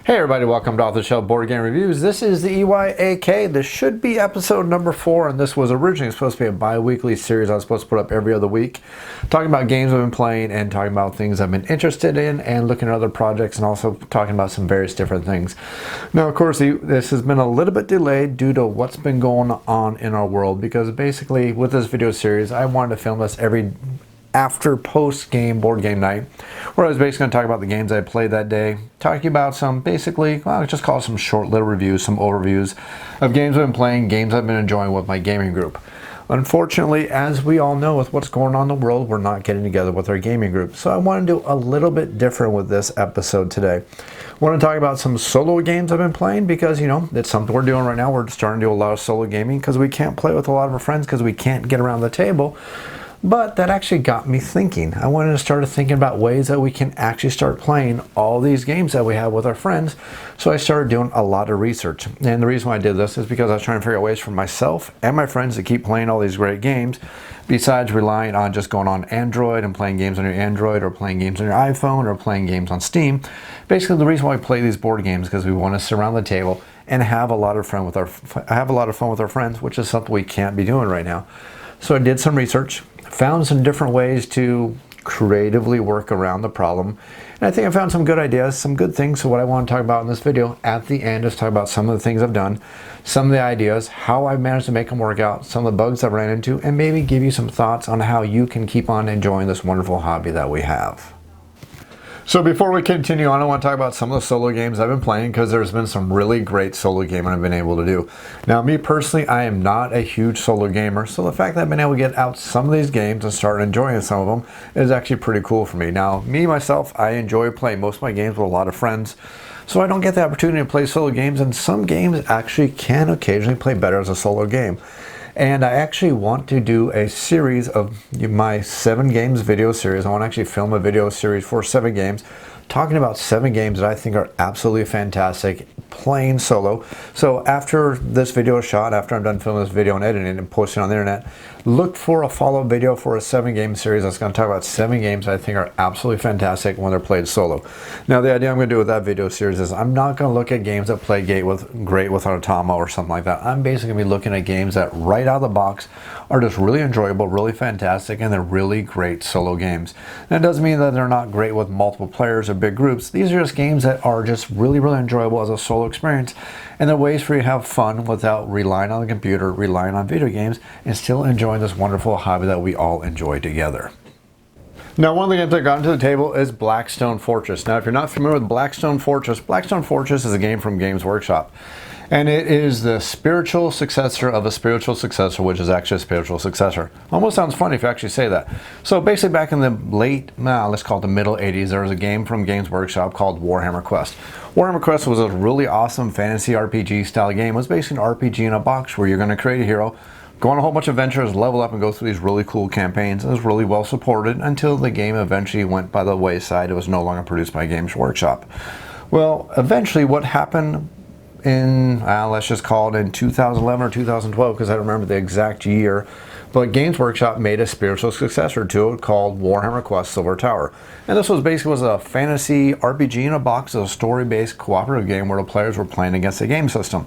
Hey everybody, welcome to Off the Shelf Board Game Reviews. This is the EYAK. This should be episode number 4, and this was originally supposed to be a bi-weekly series I was supposed to put up every other week, talking about games I've been playing and talking about things I've been interested in and looking at other projects and also talking about some various different things. Now, of course, this has been a little bit delayed due to what's been going on in our world, because basically with this video series, I wanted to film this every after post-game board game night, where I was basically going to talk about the games I played that day, talking about some basically, well, I'll just call it some short little reviews, some overviews of games I've been playing, games I've been enjoying with my gaming group. Unfortunately, as we all know with what's going on in the world, we're not getting together with our gaming group. So I want to do a little bit different with this episode today. I want to talk about some solo games I've been playing because, you know, it's something we're doing right now. We're starting to do a lot of solo gaming because we can't play with a lot of our friends because we can't get around the table. But that actually got me thinking. I wanted to start thinking about ways that we can actually start playing all these games that we have with our friends. So I started doing a lot of research. And the reason why I did this is because I was trying to figure out ways for myself and my friends to keep playing all these great games, besides relying on just going on Android and playing games on your Android or playing games on your iPhone or playing games on Steam. Basically, the reason why we play these board games is because we want to sit around the table and have a lot of fun with our friends, which is something we can't be doing right now. So I did some research, found some different ways to creatively work around the problem, and I think I found some good ideas, some good things. So what I want to talk about in this video at the end is talk about some of the things I've done, some of the ideas, how I've managed to make them work out, some of the bugs I've ran into, and maybe give you some thoughts on how you can keep on enjoying this wonderful hobby that we have. So before we continue on, I want to talk about some of the solo games I've been playing, because there's been some really great solo gaming I've been able to do. Now, me personally, I am not a huge solo gamer, so the fact that I've been able to get out some of these games and start enjoying some of them is actually pretty cool for me. Now, myself, I enjoy playing most of my games with a lot of friends, so I don't get the opportunity to play solo games, and some games actually can occasionally play better as a solo game. And I actually want to do a series of my 7 games video series. I want to actually film a video series for 7 games, talking about 7 games that I think are absolutely fantastic playing solo. So after this video is shot, after I'm done filming this video and editing it and posting it on the internet, look for a follow-up video for a 7-game series that's going to talk about 7 games that I think are absolutely fantastic when they're played solo. Now, the idea I'm going to do with that video series is I'm not going to look at games that play great with Autopia or something like that. I'm basically going to be looking at games that right out of the box are just really enjoyable, really fantastic, and they're really great solo games. That doesn't mean that they're not great with multiple players or big groups. These are just games that are just really, really enjoyable as a solo experience, and they're ways for you to have fun without relying on the computer, relying on video games, and still enjoying this wonderful hobby that we all enjoy together. Now, one of the games I got into the table is Blackstone Fortress. Now, if you're not familiar with Blackstone Fortress is a game from Games Workshop. And it is the spiritual successor of a spiritual successor, which is actually a spiritual successor. Almost sounds funny if you actually say that. So basically back in the let's call it the middle 80s, there was a game from Games Workshop called Warhammer Quest. Warhammer Quest was a really awesome fantasy RPG style game. It was basically an RPG in a box where you're going to create a hero, go on a whole bunch of adventures, level up, and go through these really cool campaigns. It was really well supported until the game eventually went by the wayside. It was no longer produced by Games Workshop. Well, eventually what happened in, let's just call it in 2011 or 2012, because I don't remember the exact year, but Games Workshop made a spiritual successor to it called Warhammer Quest Silver Tower. And this was basically a fantasy RPG in a box, a story-based cooperative game where the players were playing against the game system.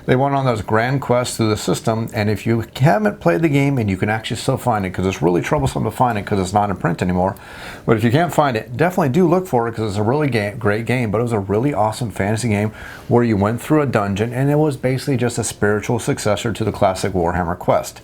They went on those grand quests through the system, and if you haven't played the game, and you can actually still find it, because it's really troublesome to find it because it's not in print anymore, but if you can't find it, definitely do look for it, because it's a really great game. But it was a really awesome fantasy game where you went through a dungeon, and it was basically just a spiritual successor to the classic Warhammer Quest.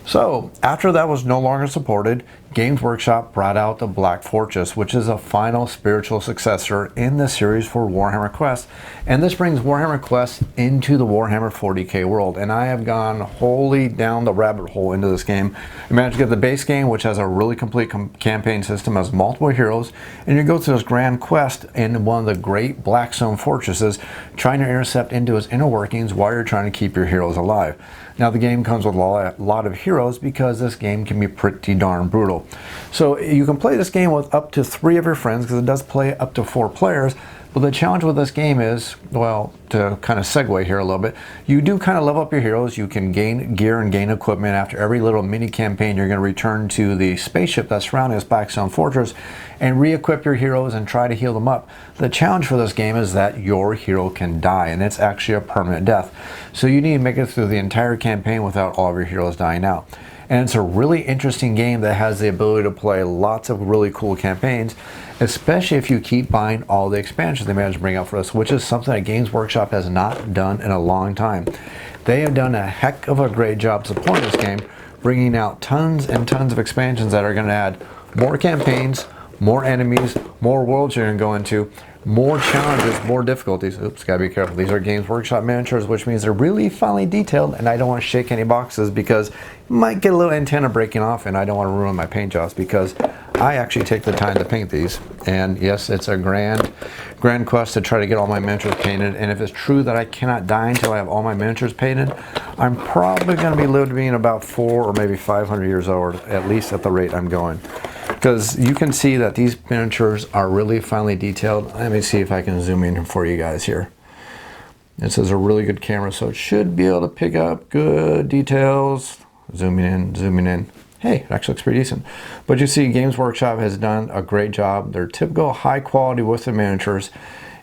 So after that was no longer supported, Games Workshop brought out the Black Fortress, which is a final spiritual successor in the series for Warhammer Quest. And this brings Warhammer Quest into the Warhammer 40k world. And I have gone wholly down the rabbit hole into this game. I managed to get the base game, which has a really complete campaign system, has multiple heroes, and you go through this grand quest in one of the great Blackstone fortresses, trying to intercept into its inner workings while you're trying to keep your heroes alive. Now, the game comes with a lot of heroes because this game can be pretty darn brutal. So you can play this game with up to 3 of your friends, because it does play up to 4 players, But the challenge with this game is, well, to kind of segue here a little bit, you do kind of level up your heroes. You can gain gear and gain equipment. After every little mini campaign, you're going to return to the spaceship that's surrounding this Blackstone Fortress and re-equip your heroes and try to heal them up. The challenge for this game is that your hero can die, and it's actually a permanent death. So you need to make it through the entire campaign without all of your heroes dying out. And it's a really interesting game that has the ability to play lots of really cool campaigns, especially if you keep buying all the expansions they managed to bring out for us, which is something that Games Workshop has not done in a long time. They have done a heck of a great job supporting this game, bringing out tons and tons of expansions that are going to add more campaigns, more enemies, more worlds you're going to go into, more challenges, more difficulties. Oops, gotta be careful. These are Games Workshop miniatures, which means they're really finely detailed, and I don't want to shake any boxes because you might get a little antenna breaking off, and I don't want to ruin my paint jobs because I actually take the time to paint these. And yes, it's a grand quest to try to get all my miniatures painted, and if it's true that I cannot die until I have all my miniatures painted, I'm probably going to be lived being about 400 or maybe 500 years old, at least at the rate I'm going. Because you can see that these miniatures are really finely detailed. Let me see if I can zoom in for you guys here. This is a really good camera, so it should be able to pick up good details. Zooming in, zooming in. Hey, it actually looks pretty decent. But you see, Games Workshop has done a great job. They're typical high quality with the miniatures,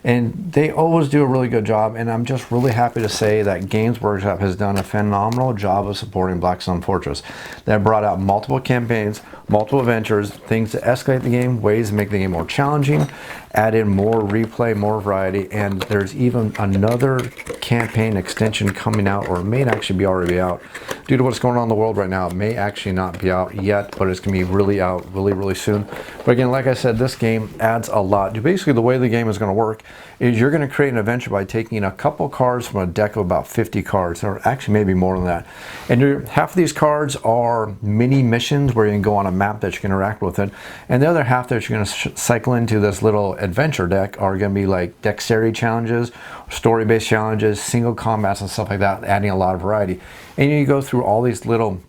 and they always do a really good job, and I'm just really happy to say that Games Workshop has done a phenomenal job of supporting Blackstone Fortress. They have brought out multiple campaigns, multiple adventures, things to escalate the game, ways to make the game more challenging, add in more replay, more variety, and there's even another campaign extension coming out, or it may actually be already out. Due to what's going on in the world right now, it may actually not be out yet, but it's going to be really out really soon. But again, like I said, this game adds a lot. Basically, the way the game is going to work is you're going to create an adventure by taking a couple cards from a deck of about 50 cards, or actually maybe more than that. And half of these cards are mini missions where you can go on a map that you can interact with it, and the other half that you're going to cycle into this little adventure deck are going to be like dexterity challenges, story-based challenges, single combats and stuff like that, adding a lot of variety. And you go through all these little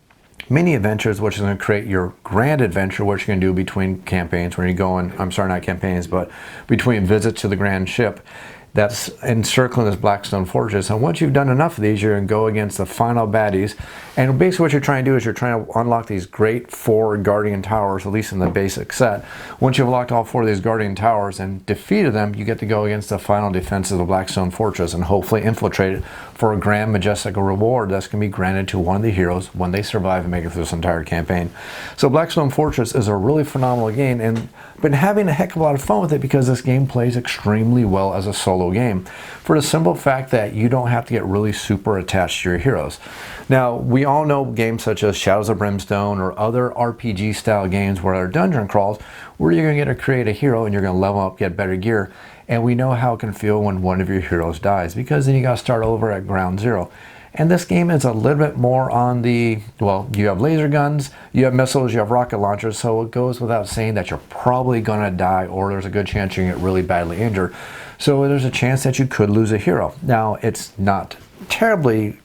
mini adventures, which is going to create your grand adventure, which you can do between campaigns when you go in, I'm sorry, not campaigns, but between visits to the grand ship that's encircling this Blackstone Fortress. And once you've done enough of these, you're going to go against the final baddies. And basically what you're trying to do is you're trying to unlock these great 4 Guardian Towers, at least in the basic set. Once you've unlocked all 4 of these Guardian Towers and defeated them, you get to go against the final defense of the Blackstone Fortress and hopefully infiltrate it for a grand majestic reward that's going to be granted to one of the heroes when they survive and make it through this entire campaign. So Blackstone Fortress is a really phenomenal game, and I've been having a heck of a lot of fun with it because this game plays extremely well as a solo game, for the simple fact that you don't have to get really super attached to your heroes. Now, we all know games such as Shadows of Brimstone or other RPG style games where they're dungeon crawls, where you're going to get to create a hero and you're going to level up, get better gear, and we know how it can feel when one of your heroes dies, because then you got to start over at ground zero. And this game is a little bit more on the, well, you have laser guns, you have missiles, you have rocket launchers, so it goes without saying that you're probably going to die, or there's a good chance you're going to get really badly injured. So there's a chance that you could lose a hero. Now, it's not terribly,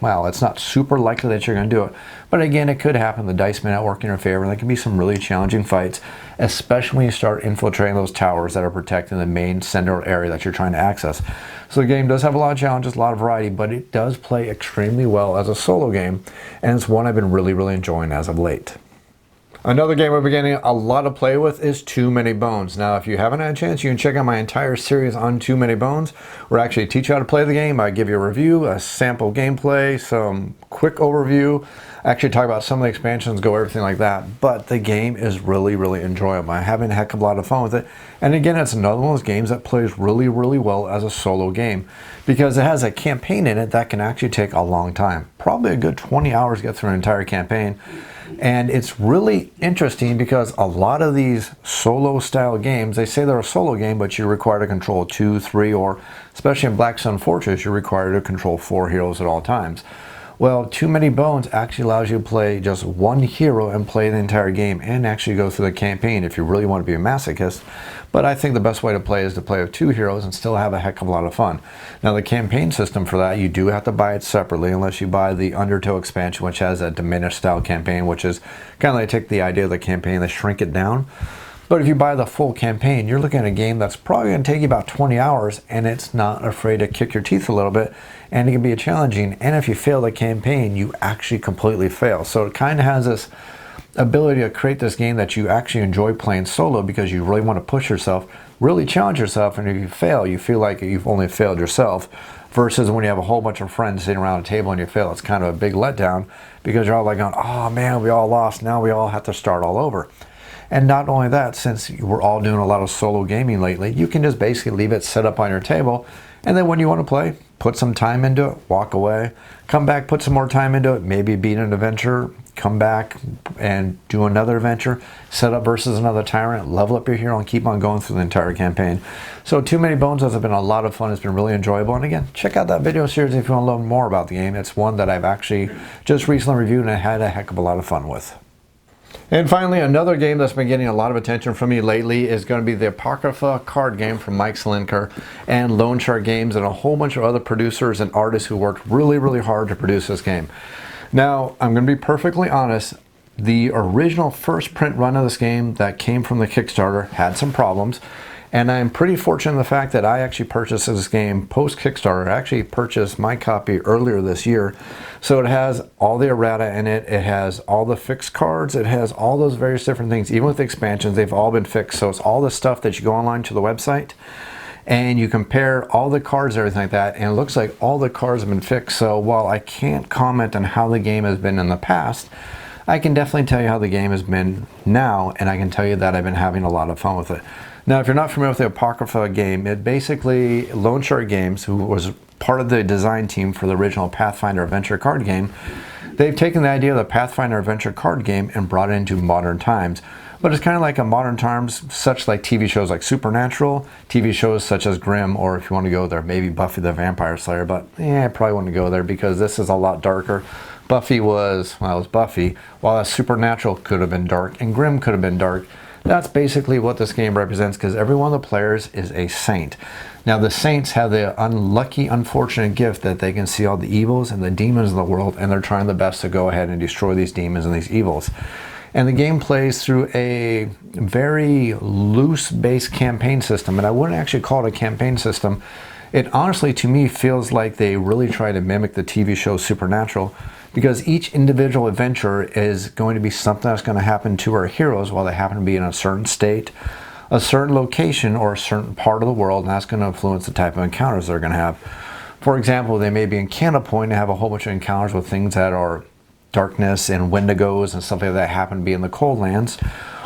well, it's not super likely that you're going to do it. But again, it could happen. The dice may not work in your favor, and there can be some really challenging fights, especially when you start infiltrating those towers that are protecting the main central area that you're trying to access. So the game does have a lot of challenges, a lot of variety, but it does play extremely well as a solo game, and it's one I've been really enjoying as of late. Another game we're getting a lot to play with is Too Many Bones. Now, if you haven't had a chance, you can check out my entire series on Too Many Bones, where I actually teach you how to play the game. I give you a review, a sample gameplay, some quick overview. I actually talk about some of the expansions, go everything like that. But the game is really enjoyable. I'm having a heck of a lot of fun with it. And again, it's another one of those games that plays really well as a solo game, because it has a campaign in it that can actually take a long time. Probably a good 20 hours to get through an entire campaign. And it's really interesting because a lot of these solo style games, they say they're a solo game, but you're required to control 2, 3, or especially in Blackstone Fortress, you're required to control 4 heroes at all times. Well, Too Many Bones actually allows you to play just one hero and play the entire game and actually go through the campaign if you really want to be a masochist. But I think the best way to play is to play with 2 heroes and still have a heck of a lot of fun. Now, the campaign system for that, you do have to buy it separately unless you buy the Undertow expansion, which has a diminished style campaign, which is kind of like take the idea of the campaign, they shrink it down. But if you buy the full campaign, you're looking at a game that's probably going to take you about 20 hours, and it's not afraid to kick your teeth a little bit, and it can be challenging. And if you fail the campaign, you actually completely fail. So it kind of has this ability to create this game that you actually enjoy playing solo because you really want to push yourself, really challenge yourself, and if you fail, you feel like you've only failed yourself, versus when you have a whole bunch of friends sitting around a table and you fail, it's kind of a big letdown because you're all like going, oh man, we all lost, now we all have to start all over. And not only that, since we're all doing a lot of solo gaming lately, you can just basically leave it set up on your table, and then when you want to play, put some time into it, walk away, come back, put some more time into it, maybe beat an adventure, come back and do another adventure, set up versus another tyrant, level up your hero, and keep on going through the entire campaign. So Too Many Bones has been a lot of fun. It's been really enjoyable. And again, check out that video series if you want to learn more about the game. It's one that I've actually just recently reviewed and I had a heck of a lot of fun with. And finally, another game that's been getting a lot of attention from me lately is going to be the Apocrypha card game from Mike Slinker and Lone Shark Games and a whole bunch of other producers and artists who worked really, really hard to produce this game. Now, I'm going to be perfectly honest, the original first print run of this game that came from the Kickstarter had some problems, and I'm pretty fortunate in the fact that I actually purchased this game post-Kickstarter. I actually purchased my copy earlier this year, so it has all the errata in it, it has all the fixed cards, it has all those various different things. Even with the expansions, they've all been fixed, so it's all the stuff that you go online to the website, and you compare all the cards and everything like that, and it looks like all the cards have been fixed. So while I can't comment on how the game has been in the past, I can definitely tell you how the game has been now, and I can tell you that I've been having a lot of fun with it. Now, if you're not familiar with the Apocrypha game, it basically, Lone Shark Games, who was part of the design team for the original Pathfinder Adventure card game, they've taken the idea of the Pathfinder Adventure card game and brought it into modern times. But it's kind of like a modern times, such like TV shows like Supernatural, TV shows such as Grimm, or if you want to go there, maybe Buffy the Vampire Slayer, but I probably wouldn't go there because this is a lot darker. Buffy was, well, it was Buffy, while Supernatural could have been dark and Grimm could have been dark. That's basically what this game represents because every one of the players is a saint. Now the saints have the unlucky, unfortunate gift that they can see all the evils and the demons in the world, and they're trying their best to go ahead and destroy these demons and these evils. And the game plays through a very loose-based campaign system, and I wouldn't actually call it a campaign system. It honestly, to me, feels like they really try to mimic the TV show Supernatural, because each individual adventure is going to be something that's going to happen to our heroes while they happen to be in a certain state, a certain location, or a certain part of the world, and that's going to influence the type of encounters they're going to have. For example, they may be in Canada Point and have a whole bunch of encounters with things that are darkness and wendigos and stuff like that happen to be in the cold lands,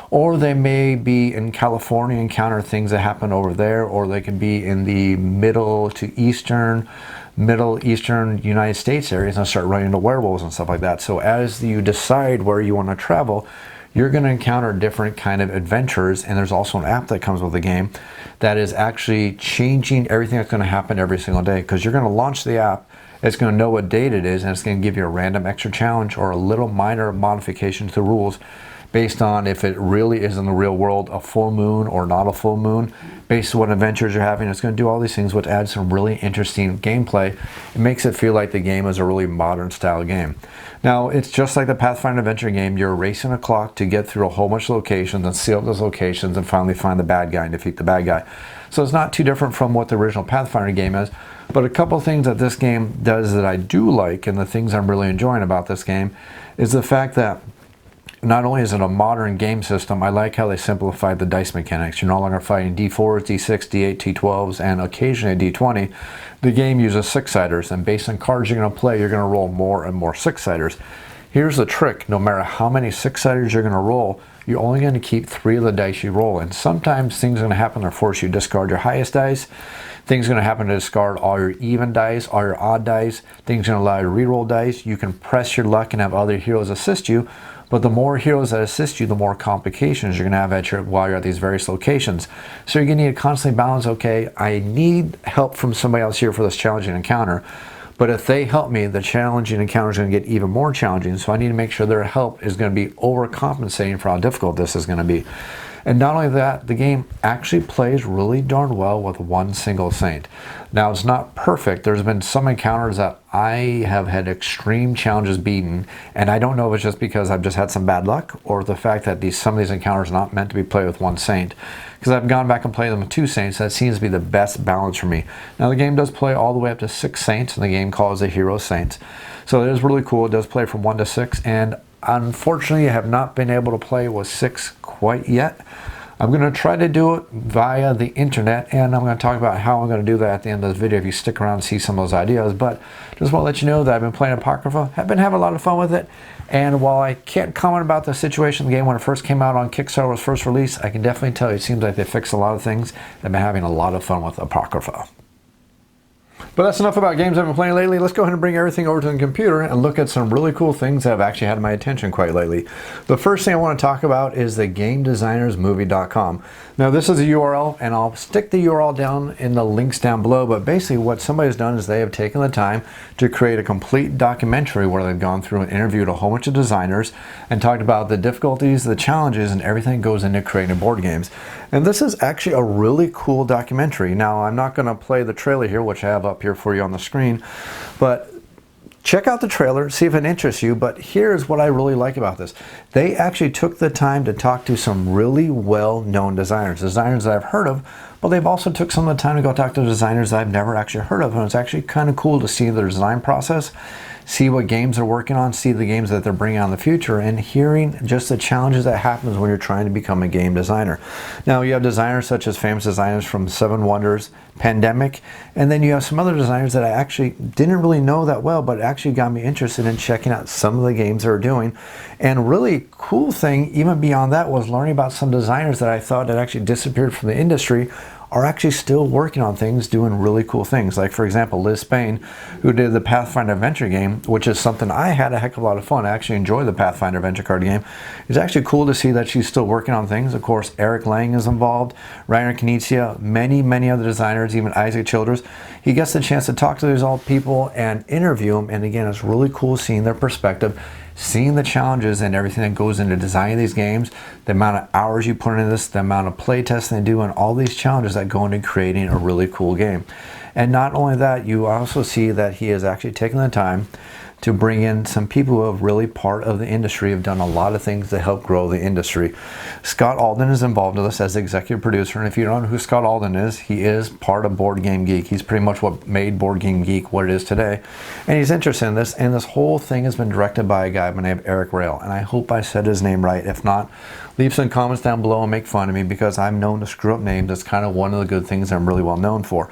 or they may be in California and encounter things that happen over there, or they can be in the middle eastern United States areas and start running into werewolves and stuff like that. So as you decide where you want to travel, you're going to encounter different kind of adventures, and there's also an app that comes with the game that is actually changing everything that's going to happen every single day, because you're going to launch the app. It's going to know what date it is, and it's going to give you a random extra challenge or a little minor modification to the rules based on if it really is in the real world a full moon or not a full moon, based on what adventures you're having. It's going to do all these things, which adds some really interesting gameplay. It makes it feel like the game is a really modern style game. Now, it's just like the Pathfinder Adventure game. You're racing a clock to get through a whole bunch of locations and seal up those locations and finally find the bad guy and defeat the bad guy. So it's not too different from what the original Pathfinder game is. But a couple of things that this game does that I do like, and the things I'm really enjoying about this game, is the fact that not only is it a modern game system, I like how they simplified the dice mechanics. You're no longer fighting D4s, D6, D8, D12s, and occasionally a D20. The game uses six-siders, and based on cards you're going to play, you're going to roll more and more six-siders. Here's the trick. No matter how many six-siders you're going to roll, you're only going to keep 3 of the dice you roll. And sometimes things are going to happen that force you to discard your highest dice. Things are going to happen to discard all your even dice, all your odd dice. Things are going to allow you to re-roll dice. You can press your luck and have other heroes assist you. But the more heroes that assist you, the more complications you're going to have while you're at these various locations. So you're going to need to constantly balance, okay, I need help from somebody else here for this challenging encounter. But if they help me, the challenging encounter is going to get even more challenging. So I need to make sure their help is going to be overcompensating for how difficult this is going to be. And not only that, the game actually plays really darn well with one single saint. Now, it's not perfect. There's been some encounters that I have had extreme challenges beaten, and I don't know if it's just because I've just had some bad luck or the fact that some of these encounters are not meant to be played with one saint. Because I've gone back and played them with two saints, that seems to be the best balance for me. Now, the game does play all the way up to 6 saints, and the game calls the hero saints. So it is really cool. It does play from 1 to 6, and unfortunately, I have not been able to play with 6 quite yet. I'm going to try to do it via the internet, and I'm going to talk about how I'm going to do that at the end of this video if you stick around and see some of those ideas. But just want to let you know that I've been playing Apocrypha. I've been having a lot of fun with it, and while I can't comment about the situation of the game when it first came out on Kickstarter, was first released, I can definitely tell you it seems like they fixed a lot of things. I've been having a lot of fun with Apocrypha. But that's enough about games I've been playing lately. Let's go ahead and bring everything over to the computer and look at some really cool things that have actually had my attention quite lately. The first thing I want to talk about is the GameDesignersMovie.com. Now, this is a URL, and I'll stick the URL down in the links down below, but basically what somebody's done is they have taken the time to create a complete documentary where they've gone through and interviewed a whole bunch of designers and talked about the difficulties, the challenges, and everything that goes into creating board games. And this is actually a really cool documentary. Now, I'm not going to play the trailer here, which I have up here for you on the screen, but check out the trailer, see if it interests you. But here's what I really like about this. They actually took the time to talk to some really well-known designers that I've heard of, but they've also took some of the time to go talk to designers that I've never actually heard of. And it's actually kind of cool to see their design process, see what games they're working on, see the games that they're bringing out in the future, and hearing just the challenges that happens when you're trying to become a game designer. Now, you have designers such as famous designers from Seven Wonders, Pandemic, and then you have some other designers that I actually didn't really know that well, but actually got me interested in checking out some of the games they're doing. And really cool thing, even beyond that, was learning about some designers that I thought had actually disappeared from the industry are actually still working on things, doing really cool things. Like, for example, Liz Spain, who did the Pathfinder Adventure game, which is something I had a heck of a lot of fun. I actually enjoy the Pathfinder Adventure card game. It's actually cool to see that she's still working on things. Of course, Eric Lang is involved, Rainer Knizia, many other designers, even Isaac Childers. He gets the chance to talk to these all people and interview them, and again, it's really cool seeing their perspective, seeing the challenges and everything that goes into designing these games, the amount of hours you put into this, the amount of play testing they do, and all these challenges that go into creating a really cool game. And not only that, you also see that he has actually taken the time to bring in some people who have really part of the industry, have done a lot of things to help grow the industry. Scott Alden is involved with this as the executive producer, and if you don't know who Scott Alden is, he is part of Board Game Geek. He's pretty much what made Board Game Geek what it is today, and he's interested in this, and this whole thing has been directed by a guy by the name of Eric Rail, and I hope I said his name right. If not, leave some comments down below and make fun of me, because I'm known to screw up names. That's kind of one of the good things I'm really well known for.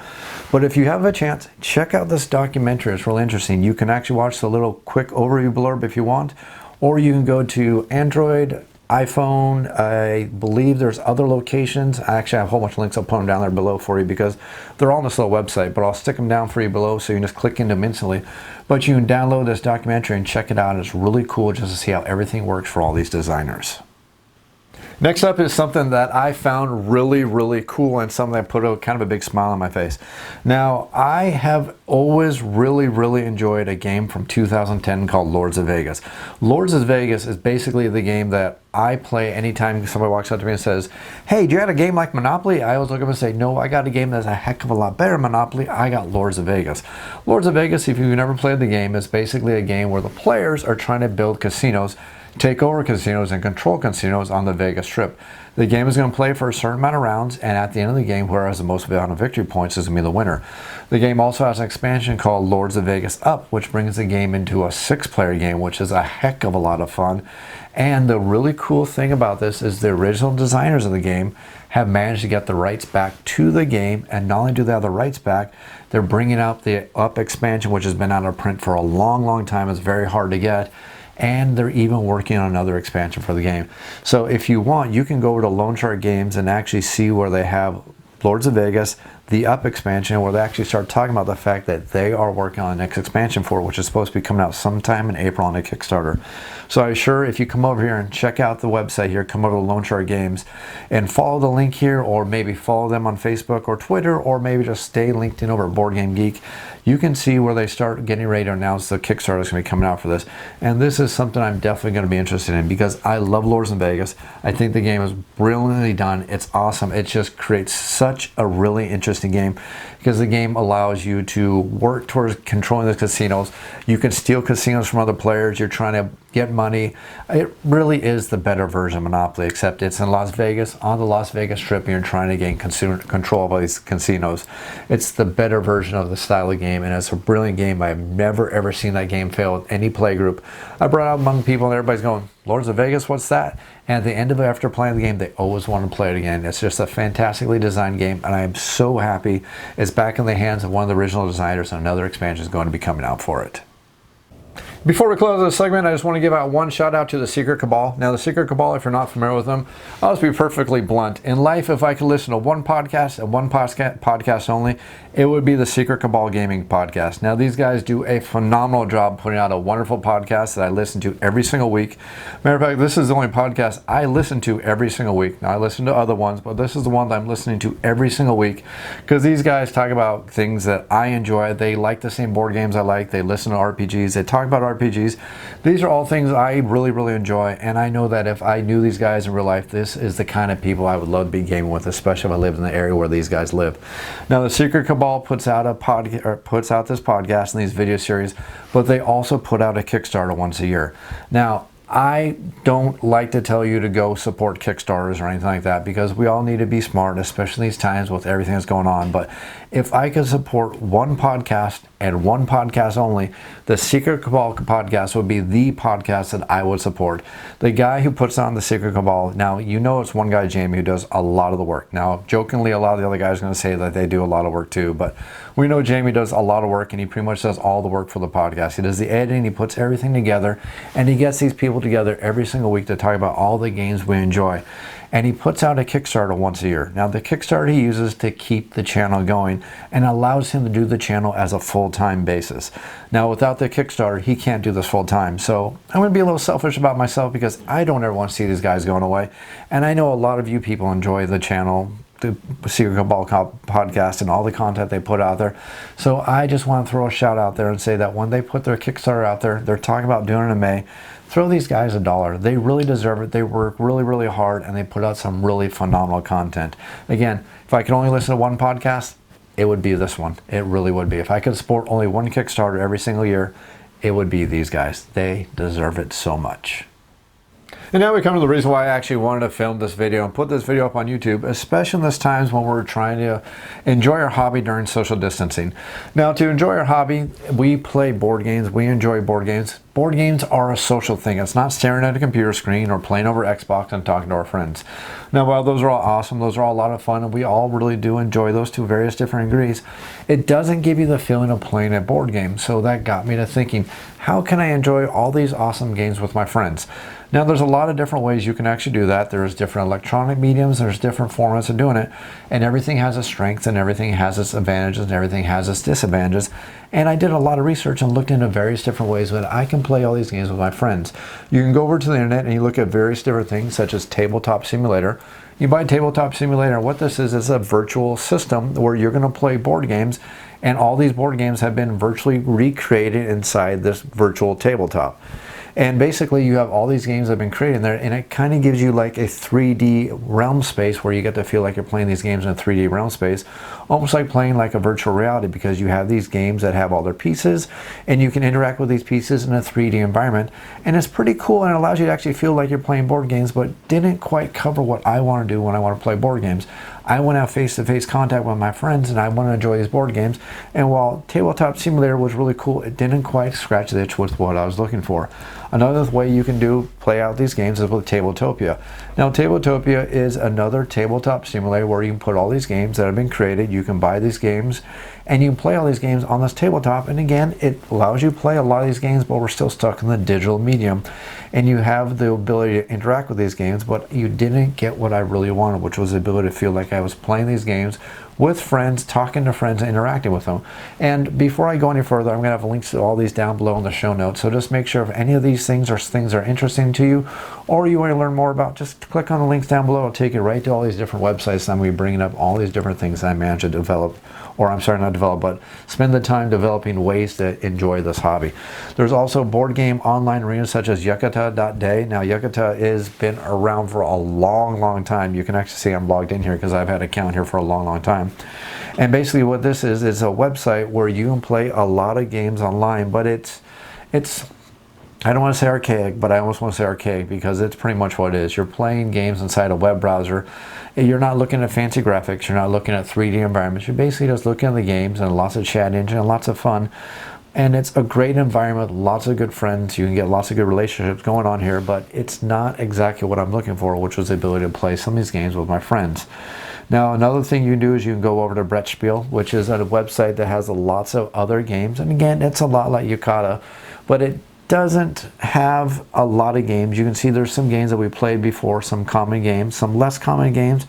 But if you have a chance, check out this documentary. It's really interesting. You can actually watch the little quick overview blurb if you want, or you can go to Android, iPhone, I believe there's other locations. I actually have a whole bunch of links. I'll put them down there below for you because they're all on this little website, but I'll stick them down for you below so you can just click into them instantly. But you can download this documentary and check it out. It's really cool just to see how everything works for all these designers. Next up is something that I found really cool, and something that put kind of a big smile on my face. Now, I have always really enjoyed a game from 2010 called Lords of Vegas. Lords of Vegas is basically the game that I play anytime somebody walks up to me and says, "Hey, do you have a game like Monopoly?" I always look up and say, "No, I got a game that's a heck of a lot better than Monopoly. I got Lords of Vegas." Lords of Vegas, if you've never played the game, is basically a game where the players are trying to build casinos, take over casinos, and control casinos on the Vegas Strip. The game is going to play for a certain amount of rounds, and at the end of the game, whoever has the most amount of victory points is going to be the winner. The game also has an expansion called Lords of Vegas Up, which brings the game into a 6-player game, which is a heck of a lot of fun. And the really cool thing about this is the original designers of the game have managed to get the rights back to the game, and not only do they have the rights back, they're bringing out the Up expansion, which has been out of print for a long time. It's very hard to get. And they're even working on another expansion for the game. So if you want, you can go over to Lone Shark Games and actually see where they have Lords of Vegas, the Up expansion, where they actually start talking about the fact that they are working on the next expansion for it, which is supposed to be coming out sometime in April on a Kickstarter. So I'm sure if you come over here and check out the website here, come over to Lone Star Games and follow the link here, or maybe follow them on Facebook or Twitter, or maybe just stay linked in over at Board Game Geek, you can see where they start getting ready to announce the Kickstarter is going to be coming out for this. And this is something I'm definitely going to be interested in, because I love Lords in Vegas. I think the game is brilliantly done. It's awesome. It just creates such a really interesting game, because the game allows you to work towards controlling the casinos. You can steal casinos from other players. You're trying to get money. It really is the better version of Monopoly, except it's in Las Vegas, on the Las Vegas Strip, and you're trying to gain control of all these casinos. It's the better version of the style of game, and it's a brilliant game. I've never ever seen that game fail with any play group. I brought it out among people and everybody's going, Lords of Vegas, what's that? And at the end of it, after playing the game, they always want to play it again. It's just a fantastically designed game, and I am so happy it's back in the hands of one of the original designers, and another expansion is going to be coming out for it. Before we close this segment, I just want to give out one shout out to the Secret Cabal. Now, the Secret Cabal, if you're not familiar with them, I'll just be perfectly blunt. In life, if I could listen to one podcast and one podcast only, it would be the Secret Cabal Gaming Podcast. Now, these guys do a phenomenal job putting out a wonderful podcast that I listen to every single week. Matter of fact, this is the only podcast I listen to every single week. Now, I listen to other ones, but this is the one that I'm listening to every single week, because these guys talk about things that I enjoy. They like the same board games I like. They listen to RPGs. They talk about RPGs. These are all things I really, really enjoy, and I know that if I knew these guys in real life, this is the kind of people I would love to be gaming with, especially if I lived in the area where these guys live. Now, the Secret Cabal puts out this podcast and these video series, but they also put out a Kickstarter once a year. Now, I don't like to tell you to go support Kickstarters or anything like that, because we all need to be smart, especially in these times with everything that's going on. But if I could support one podcast and one podcast only, the Secret Cabal podcast would be the podcast that I would support. The guy who puts on the Secret Cabal, now you know it's one guy, Jamie, who does a lot of the work. Now, jokingly, a lot of the other guys are going to say that they do a lot of work too, but we know Jamie does a lot of work, and he pretty much does all the work for the podcast. He does the editing, he puts everything together, and he gets these people together every single week to talk about all the games we enjoy. And he puts out a Kickstarter once a year. Now, the Kickstarter he uses to keep the channel going and allows him to do the channel as a full-time basis. Now, without the Kickstarter, he can't do this full-time. So I'm going to be a little selfish about myself, because I don't ever want to see these guys going away. And I know a lot of you people enjoy the channel, the Secret Cabal podcast, and all the content they put out there. So I just want to throw a shout out there and say that when they put their Kickstarter out there, they're talking about doing it in May. Throw these guys $1. They really deserve it. They work really, really hard, and they put out some really phenomenal content. Again, if I could only listen to one podcast, it would be this one. It really would be. If I could support only one Kickstarter every single year, it would be these guys. They deserve it so much. And now we come to the reason why I actually wanted to film this video and put this video up on YouTube, especially in this times when we're trying to enjoy our hobby during social distancing. Now, to enjoy our hobby, we play board games. We enjoy board games. Board games are a social thing. It's not staring at a computer screen or playing over Xbox and talking to our friends. Now, while those are all awesome, those are all a lot of fun, and we all really do enjoy those to various different degrees, it doesn't give you the feeling of playing a board game. So that got me to thinking, how can I enjoy all these awesome games with my friends? Now, there's a lot of different ways you can actually do that. There's different electronic mediums, there's different formats of doing it, and everything has its strengths, and everything has its advantages, and everything has its disadvantages. And I did a lot of research and looked into various different ways that I can play all these games with my friends. You can go over to the internet and you look at various different things, such as Tabletop Simulator. You buy Tabletop Simulator, and what this is a virtual system where you're going to play board games, and all these board games have been virtually recreated inside this virtual tabletop. And basically you have all these games that have been created there, and it kind of gives you like a 3D realm space where you get to feel like you're playing these games in a 3D realm space, almost like playing like a virtual reality, because you have these games that have all their pieces and you can interact with these pieces in a 3D environment. And it's pretty cool, and it allows you to actually feel like you're playing board games, but didn't quite cover what I want to do when I want to play board games. I want to have face-to-face contact with my friends, and I want to enjoy these board games. And while Tabletop Simulator was really cool, it didn't quite scratch the itch with what I was looking for. Another way you can play out these games is with Tabletopia. Now, Tabletopia is another tabletop simulator where you can put all these games that have been created. You can buy these games, and you can play all these games on this tabletop. And again, it allows you to play a lot of these games, but we're still stuck in the digital medium. And you have the ability to interact with these games, but you didn't get what I really wanted, which was the ability to feel like I was playing these games with friends, talking to friends, and interacting with them. And before I go any further, I'm going to have links to all these down below in the show notes. So just make sure if any of these things are interesting to you, or you want to learn more about, just click on the links down below. It'll take you right to all these different websites. I'm going to be bringing up all these different things that I managed to develop, or I'm sorry, not develop, but spend the time developing ways to enjoy this hobby. There's also board game online arenas such as Yucata.day. Now, Yucata has been around for a long time. You can actually see I'm logged in here because I've had an account here for a long time. And basically what this is a website where you can play a lot of games online, but it's I don't want to say archaic, but I almost want to say archaic because it's pretty much what it is. You're playing games inside a web browser. You're not looking at fancy graphics. You're not looking at 3D environments. You're basically just looking at the games and lots of chat engine and lots of fun. And it's a great environment, lots of good friends. You can get lots of good relationships going on here, but it's not exactly what I'm looking for, which was the ability to play some of these games with my friends. Now, another thing you can do is you can go over to Brettspiel, which is a website that has lots of other games. And again, it's a lot like Yucata, but it doesn't have a lot of games. You can see there's some games that we played before, some common games, some less common games,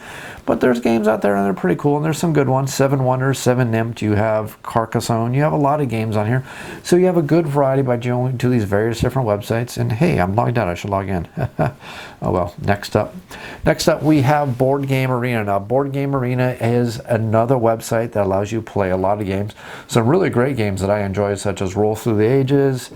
but there's games out there and they're pretty cool, and there's some good ones. Seven Wonders, Seven Nymph, you have Carcassonne, you have a lot of games on here. So you have a good variety by going to these various different websites. And hey, I'm logged out, I should log in. Oh well, next up we have Board Game Arena. Now, Board Game Arena is another website that allows you to play a lot of games. Some really great games that I enjoy, such as Roll Through the Ages,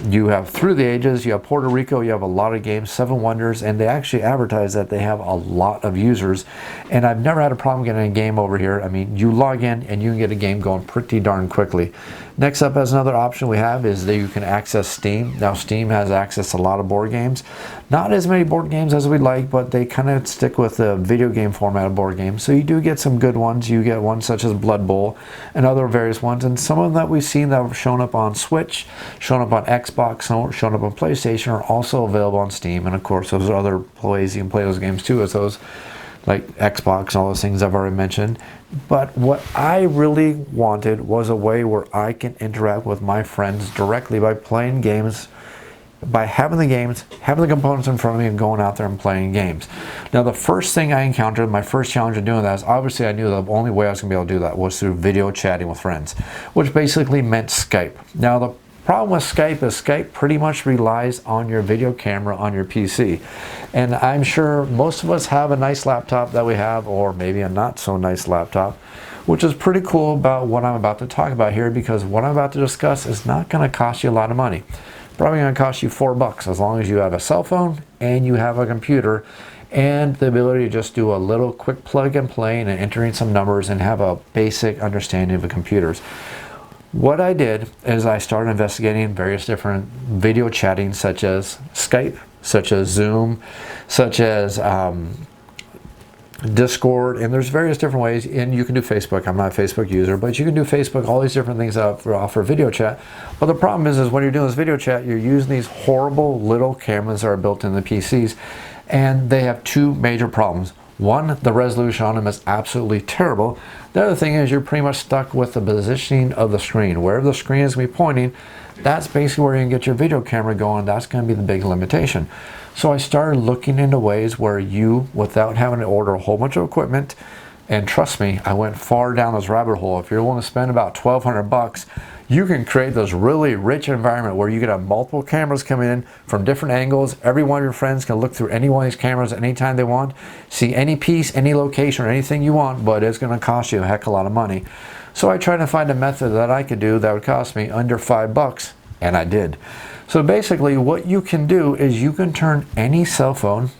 you have Through the Ages, you have Puerto Rico, you have a lot of games, Seven Wonders, and they actually advertise that they have a lot of users. And I've never had a problem getting a game over here. I mean, you log in and you can get a game going pretty darn quickly. Next up, as another option we have, is that you can access Steam. Now, Steam has access to a lot of board games. Not as many board games as we'd like, but they kind of stick with the video game format of board games. So you do get some good ones. You get ones such as Blood Bowl and other various ones. And some of them that we've seen that have shown up on Switch, shown up on Xbox, shown up on PlayStation, are also available on Steam. And of course, those are other ways you can play those games too, as those like Xbox and all those things I've already mentioned. But what I really wanted was a way where I can interact with my friends directly by playing games, by having the games, having the components in front of me and going out there and playing games. Now, the first thing I encountered, my first challenge in doing that, is obviously I knew the only way I was going to be able to do that was through video chatting with friends, which basically meant Skype. Now, the problem with Skype is Skype pretty much relies on your video camera on your PC. And I'm sure most of us have a nice laptop that we have, or maybe a not so nice laptop, which is pretty cool about what I'm about to talk about here, because what I'm about to discuss is not going to cost you a lot of money. Probably going to cost you $4 as long as you have a cell phone and you have a computer and the ability to just do a little quick plug and play and entering some numbers and have a basic understanding of the computers. What I did is I started investigating various different video chatting, such as Skype, such as Zoom, such as Discord, and there's various different ways. And you can do Facebook. I'm not a Facebook user, but you can do Facebook, all these different things that offer video chat. But the problem is when you're doing this video chat, you're using these horrible little cameras that are built in the PCs, and they have two major problems. One, the resolution on them is absolutely terrible. The other thing is you're pretty much stuck with the positioning of the screen. Wherever the screen is going to be pointing, that's basically where you can get your video camera going. That's going to be the big limitation. So I started looking into ways where you, without having to order a whole bunch of equipment, and trust me, I went far down this rabbit hole. If you're willing to spend about $1,200, you can create this really rich environment where you can have multiple cameras coming in from different angles. Every one of your friends can look through any one of these cameras anytime they want, see any piece, any location, or anything you want, but it's going to cost you a heck of a lot of money. So I tried to find a method that I could do that would cost me under $5, and I did. So basically what you can do is you can turn any cell phone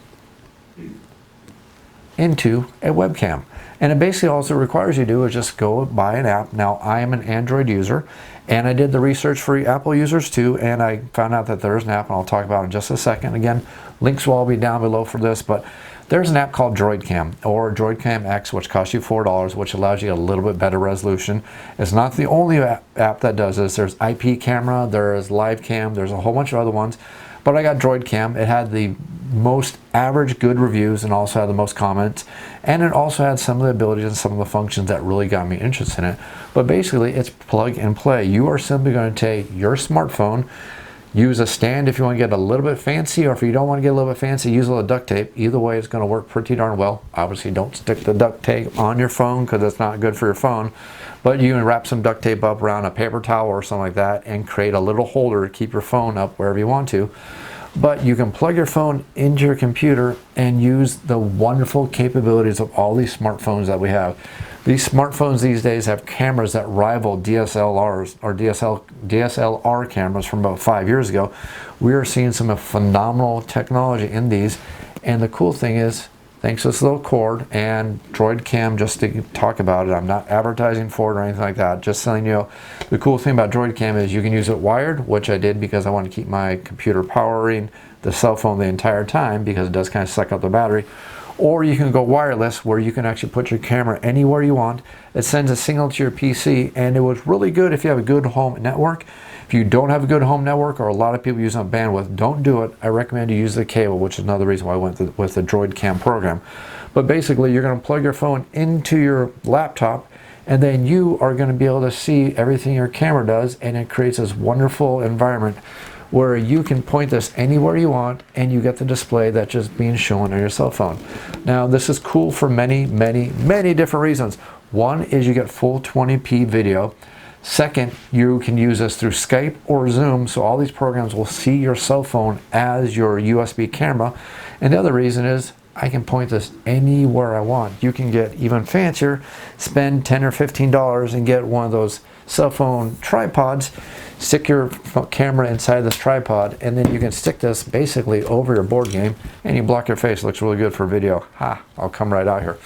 into a webcam. And it basically also requires you to do is just go buy an app. Now, I am an Android user, and I did the research for Apple users too, and I found out that there's an app, and I'll talk about it in just a second. Again, links will all be down below for this, but there's an app called DroidCam, or DroidCam X, which costs you $4, which allows you a little bit better resolution. It's not the only app that does this. There's IP Camera, there's LiveCam, there's a whole bunch of other ones, but I got DroidCam. It had the most average good reviews and also had the most comments, and it also had some of the abilities and some of the functions that really got me interested in it. But basically it's plug and play. You are simply going to take your smartphone, Use a stand if you want to get a little bit fancy, or if you don't want to get a little bit fancy, use a little duct tape. Either way, it's going to work pretty darn well. Obviously, don't stick the duct tape on your phone because it's not good for your phone. But you can wrap some duct tape up around a paper towel or something like that and create a little holder to keep your phone up wherever you want to. But you can plug your phone into your computer and use the wonderful capabilities of all these smartphones that we have. These smartphones these days have cameras that rival DSLRs or DSLR cameras from about 5 years ago. We are seeing some phenomenal technology in these. And the cool thing is, thanks to this little cord and Droid Cam, just to talk about it, I'm not advertising for it or anything like that, just telling you, the cool thing about Droid Cam is you can use it wired, which I did because I want to keep my computer powering the cell phone the entire time because it does kind of suck up the battery. Or you can go wireless, where you can actually put your camera anywhere you want. It sends a signal to your PC, and it was really good if you have a good home network. If you don't have a good home network, or a lot of people use on bandwidth, don't do it. I recommend you use the cable, which is another reason why I went with the Droid Cam program. But basically, you're going to plug your phone into your laptop, and then you are going to be able to see everything your camera does, and it creates this wonderful environment where you can point this anywhere you want and you get the display that's just being shown on your cell phone. Now, this is cool for many different reasons. One is you get full 20p video. Second, you can use this through Skype or Zoom, so all these programs will see your cell phone as your USB camera. And the other reason is I can point this anywhere I want. You can get even fancier, spend $10 or $15 and get one of those cell phone tripods, stick your camera inside this tripod, and then you can stick this basically over your board game, and you block your face. It looks really good for video. I'll come right out here.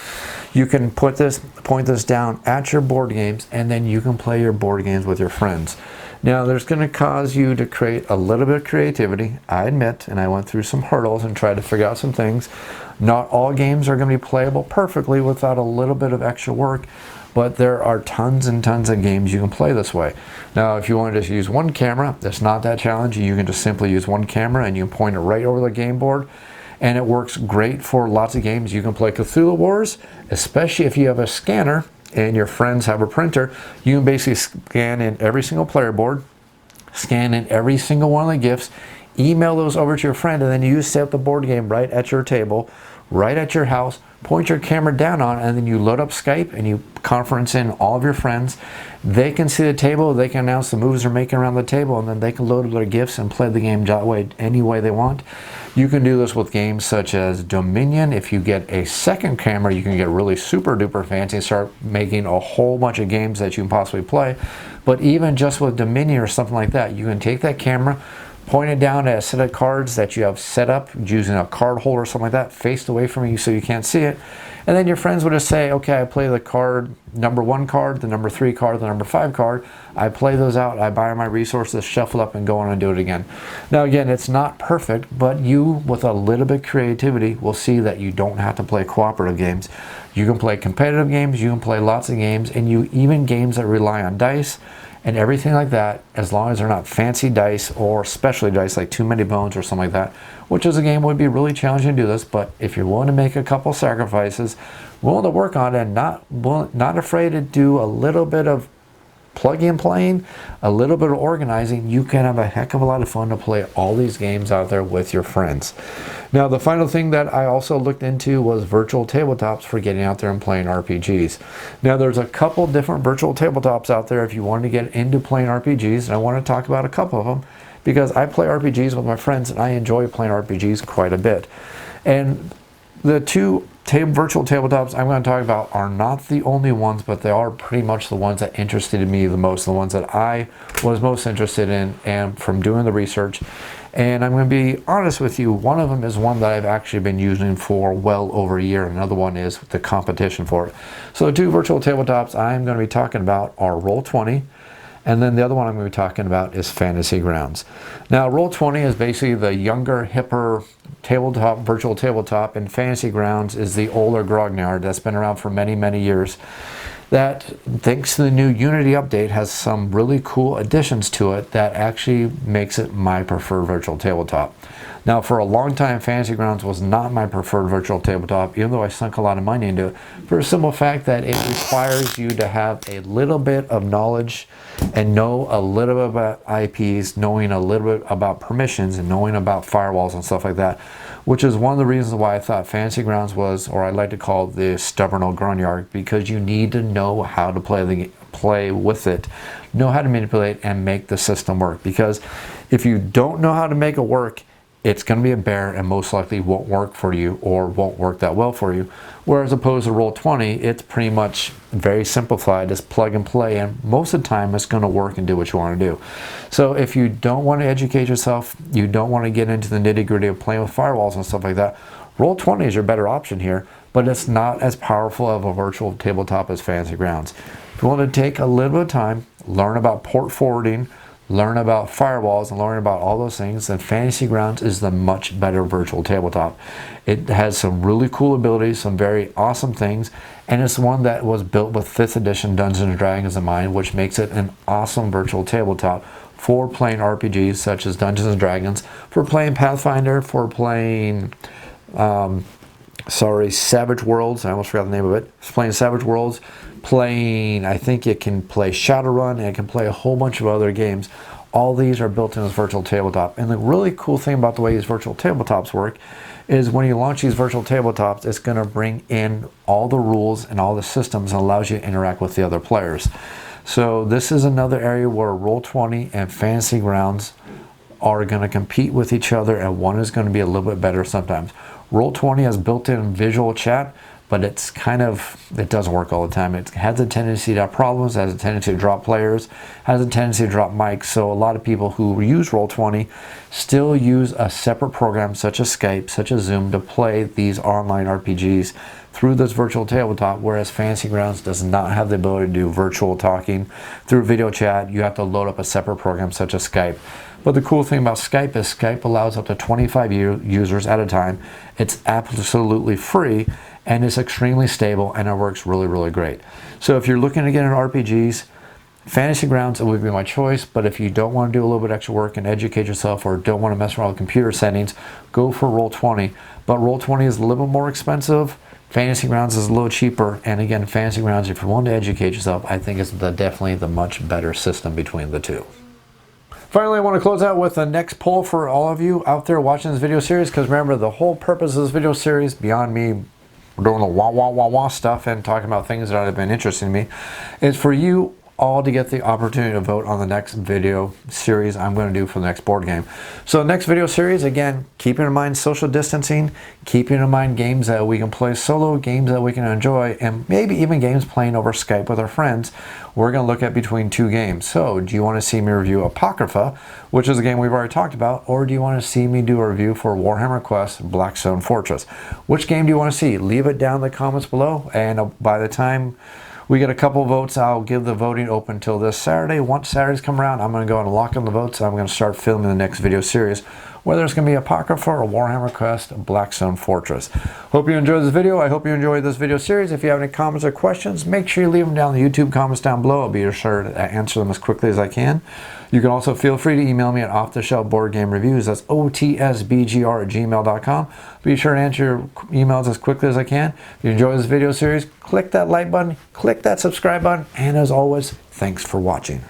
You can point this down at your board games, and then you can play your board games with your friends. Now, there's going to cause you to create a little bit of creativity, I admit, and I went through some hurdles and tried to figure out some things. Not all games are going to be playable perfectly without a little bit of extra work, but there are tons and tons of games you can play this way. Now, if you want to just use one camera, that's not that challenging. You can just simply use one camera and you can point it right over the game board, and it works great for lots of games. You can play Cthulhu Wars, especially if you have a scanner and your friends have a printer. You can basically scan in every single player board, scan in every single one of the gifts, email those over to your friend, and then you set up the board game right at your table, right at your house, point your camera down on, and then you load up Skype and you conference in all of your friends. They can see the table, they can announce the moves they're making around the table, and then they can load up their gifts and play the game that way, any way they want. You can do this with games such as Dominion. If you get a second camera, you can get really super duper fancy and start making a whole bunch of games that you can possibly play. But even just with Dominion or something like that, you can take that camera, point it down at a set of cards that you have set up using a card holder or something like that, faced away from you so you can't see it. And then your friends would just say, okay, I play the card, number 1 card, the number 3 card, the number 5 card. I play those out, I buy my resources, shuffle up, and go on and do it again. Now again, it's not perfect, but you, with a little bit of creativity, will see that you don't have to play cooperative games. You can play competitive games, you can play lots of games, and even games that rely on dice and everything like that, as long as they're not fancy dice or specialty dice like Too Many Bones or something like that, which is a game would be really challenging to do this. But if you're willing to make a couple sacrifices, willing to work on it, and not afraid to do a little bit of plugging and playing, a little bit of organizing, you can have a heck of a lot of fun to play all these games out there with your friends. Now, the final thing that I also looked into was virtual tabletops for getting out there and playing RPGs. Now, there's a couple different virtual tabletops out there if you want to get into playing RPGs, and I want to talk about a couple of them because I play RPGs with my friends and I enjoy playing RPGs quite a bit. And the two virtual tabletops I'm going to talk about are not the only ones, but they are pretty much the ones that interested me the most, the ones that I was most interested in and from doing the research. And I'm going to be honest with you, one of them is one that I've actually been using for well over a year. Another one is the competition for it. So the two virtual tabletops I'm going to be talking about are Roll20, and then the other one I'm going to be talking about is Fantasy Grounds. Now, Roll20 is basically the younger, hipper tabletop, virtual tabletop, and Fantasy Grounds is the older grognard that's been around for many, many years. That, thanks to the new Unity update, has some really cool additions to it that actually makes it my preferred virtual tabletop. Now, for a long time, Fantasy Grounds was not my preferred virtual tabletop, even though I sunk a lot of money into it, for a simple fact that it requires you to have a little bit of knowledge and know a little bit about IPs, knowing a little bit about permissions, and knowing about firewalls and stuff like that, which is one of the reasons why I thought Fantasy Grounds was, or I like to call it, the stubborn old grognard, because you need to know how to play with it, know how to manipulate and make the system work. Because if you don't know how to make it work, it's going to be a bear and most likely won't work for you or won't work that well for you. Whereas opposed to Roll20, it's pretty much very simplified. It's plug and play, and most of the time it's going to work and do what you want to do. So if you don't want to educate yourself, you don't want to get into the nitty gritty of playing with firewalls and stuff like that, Roll20 is your better option here, but it's not as powerful of a virtual tabletop as Fantasy Grounds. If you want to take a little bit of time, learn about port forwarding, learn about firewalls, and learn about all those things, then Fantasy Grounds is the much better virtual tabletop. It has some really cool abilities, some very awesome things, and it's one that was built with 5th edition Dungeons & Dragons in mind, which makes it an awesome virtual tabletop for playing RPGs such as Dungeons & Dragons, for playing Pathfinder, for playing Savage Worlds. I almost forgot the name of it. It's playing Savage Worlds, playing, I think it can play Shadowrun, and it can play a whole bunch of other games. All these are built in this virtual tabletop. And the really cool thing about the way these virtual tabletops work is when you launch these virtual tabletops, it's going to bring in all the rules and all the systems and allows you to interact with the other players. So this is another area where Roll20 and Fantasy Grounds are going to compete with each other, and one is going to be a little bit better sometimes. Roll20 has built-in visual chat, but it doesn't work all the time. It has a tendency to have problems, has a tendency to drop players, has a tendency to drop mics. So a lot of people who use Roll20 still use a separate program such as Skype, such as Zoom, to play these online RPGs through this virtual tabletop, whereas Fantasy Grounds does not have the ability to do virtual talking through video chat. You have to load up a separate program such as Skype. But the cool thing about Skype is Skype allows up to 25 users at a time. It's absolutely free, and it's extremely stable, and it works really, really great. So if you're looking to get into RPGs, Fantasy Grounds would be my choice, but if you don't want to do a little bit extra work and educate yourself, or don't want to mess around with computer settings, go for Roll20. But Roll20 is a little bit more expensive. Fantasy Grounds is a little cheaper, and again, Fantasy Grounds, if you want to educate yourself, I think is definitely the much better system between the two. Finally, I want to close out with the next poll for all of you out there watching this video series, because remember, the whole purpose of this video series, beyond me doing the wah stuff and talking about things that have been interesting to me, is for you all to get the opportunity to vote on the next video series I'm going to do for the next board game. So the next video series, again, keeping in mind social distancing, keeping in mind games that we can play solo, games that we can enjoy, and maybe even games playing over Skype with our friends. We're going to look at between 2 games. So do you want to see me review Apocrypha, which is a game we've already talked about, or do you want to see me do a review for Warhammer Quest Blackstone Fortress? Which game do you want to see? Leave it down in the comments below, and by the time we get a couple votes, I'll give the voting open till this Saturday. Once Saturdays come around, I'm going to go and lock in the votes. I'm going to start filming the next video series, whether it's going to be Apocrypha or Warhammer Quest Blackstone Fortress. Hope you enjoyed this video. I hope you enjoyed this video series. If you have any comments or questions, make sure you leave them down in the YouTube comments down below. I'll be sure to answer them as quickly as I can. You can also feel free to email me at offtheshelfboardgamereviews. That's otsbgr@gmail.com. Be sure to answer your emails as quickly as I can. If you enjoy this video series, click that like button, click that subscribe button, and as always, thanks for watching.